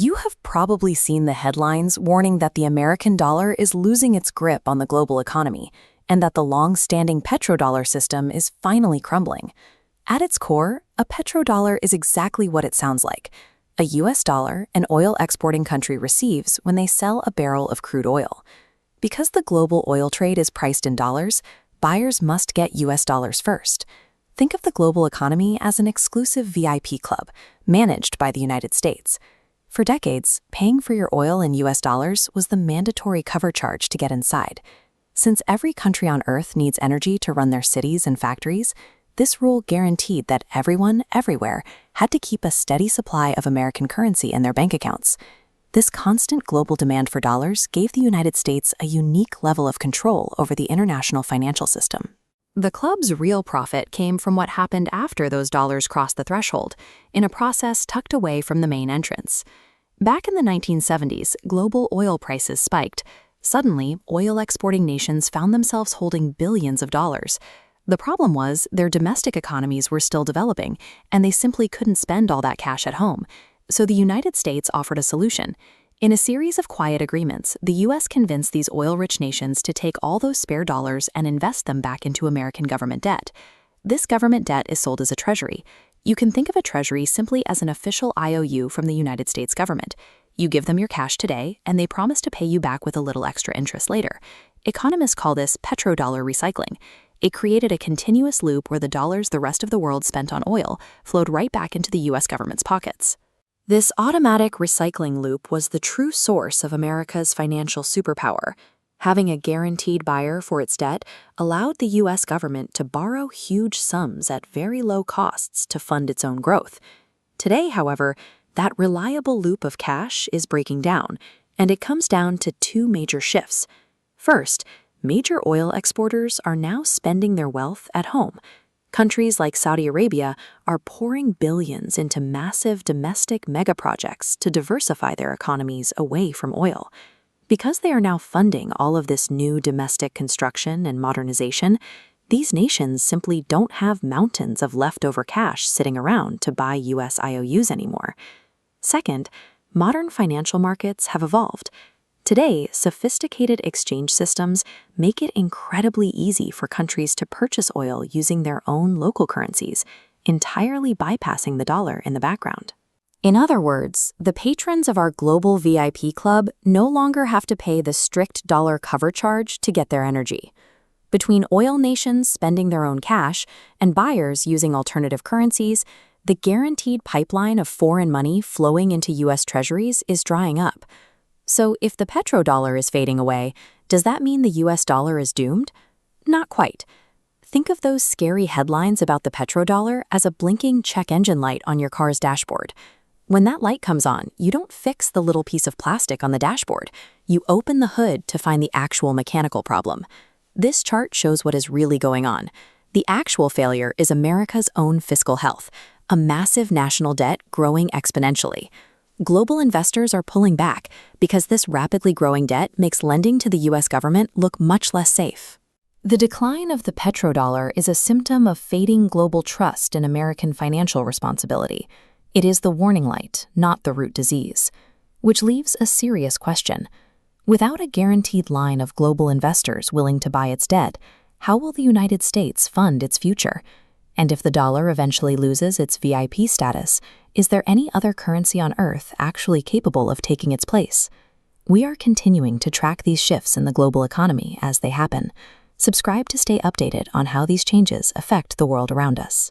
You have probably seen the headlines warning that the American dollar is losing its grip on the global economy and that the long-standing petrodollar system is finally crumbling. At its core, a petrodollar is exactly what it sounds like: a US dollar an oil exporting country receives when they sell a barrel of crude oil. Because the global oil trade is priced in dollars, buyers must get US dollars first. Think of the global economy as an exclusive VIP club, managed by the United States. For decades, paying for your oil in US dollars was the mandatory cover charge to get inside. Since every country on Earth needs energy to run their cities and factories, this rule guaranteed that everyone, everywhere, had to keep a steady supply of American currency in their bank accounts. This constant global demand for dollars gave the United States a unique level of control over the international financial system. The club's real profit came from what happened after those dollars crossed the threshold, in a process tucked away from the main entrance. Back in the 1970s, global oil prices spiked. Suddenly, oil-exporting nations found themselves holding billions of dollars. The problem was their domestic economies were still developing, and they simply couldn't spend all that cash at home. So the United States offered a solution. In a series of quiet agreements, the U.S. convinced these oil-rich nations to take all those spare dollars and invest them back into American government debt. This government debt is sold as a treasury. You can think of a treasury simply as an official IOU from the United States government. You give them your cash today, and they promise to pay you back with a little extra interest later. Economists call this petrodollar recycling. It created a continuous loop where the dollars the rest of the world spent on oil flowed right back into the U.S. government's pockets. This automatic recycling loop was the true source of America's financial superpower. Having a guaranteed buyer for its debt allowed the U.S. government to borrow huge sums at very low costs to fund its own growth. Today, however, that reliable loop of cash is breaking down, and it comes down to two major shifts. First, major oil exporters are now spending their wealth at home. Countries like Saudi Arabia are pouring billions into massive domestic megaprojects to diversify their economies away from oil. Because they are now funding all of this new domestic construction and modernization, these nations simply don't have mountains of leftover cash sitting around to buy US IOUs anymore. Second, modern financial markets have evolved. Today, sophisticated exchange systems make it incredibly easy for countries to purchase oil using their own local currencies, entirely bypassing the dollar in the background. In other words, the patrons of our global VIP club no longer have to pay the strict dollar cover charge to get their energy. Between oil nations spending their own cash and buyers using alternative currencies, the guaranteed pipeline of foreign money flowing into US Treasuries is drying up. So if the petrodollar is fading away, does that mean the US dollar is doomed? Not quite. Think of those scary headlines about the petrodollar as a blinking check engine light on your car's dashboard. When that light comes on, you don't fix the little piece of plastic on the dashboard. You open the hood to find the actual mechanical problem. This chart shows what is really going on. The actual failure is America's own fiscal health, a massive national debt growing exponentially. Global investors are pulling back because this rapidly growing debt makes lending to the U.S. government look much less safe. The decline of the petrodollar is a symptom of fading global trust in American financial responsibility. It is the warning light, not the root disease. Which leaves a serious question. Without a guaranteed line of global investors willing to buy its debt, how will the United States fund its future? And if the dollar eventually loses its VIP status, is there any other currency on Earth actually capable of taking its place? We are continuing to track these shifts in the global economy as they happen. Subscribe to stay updated on how these changes affect the world around us.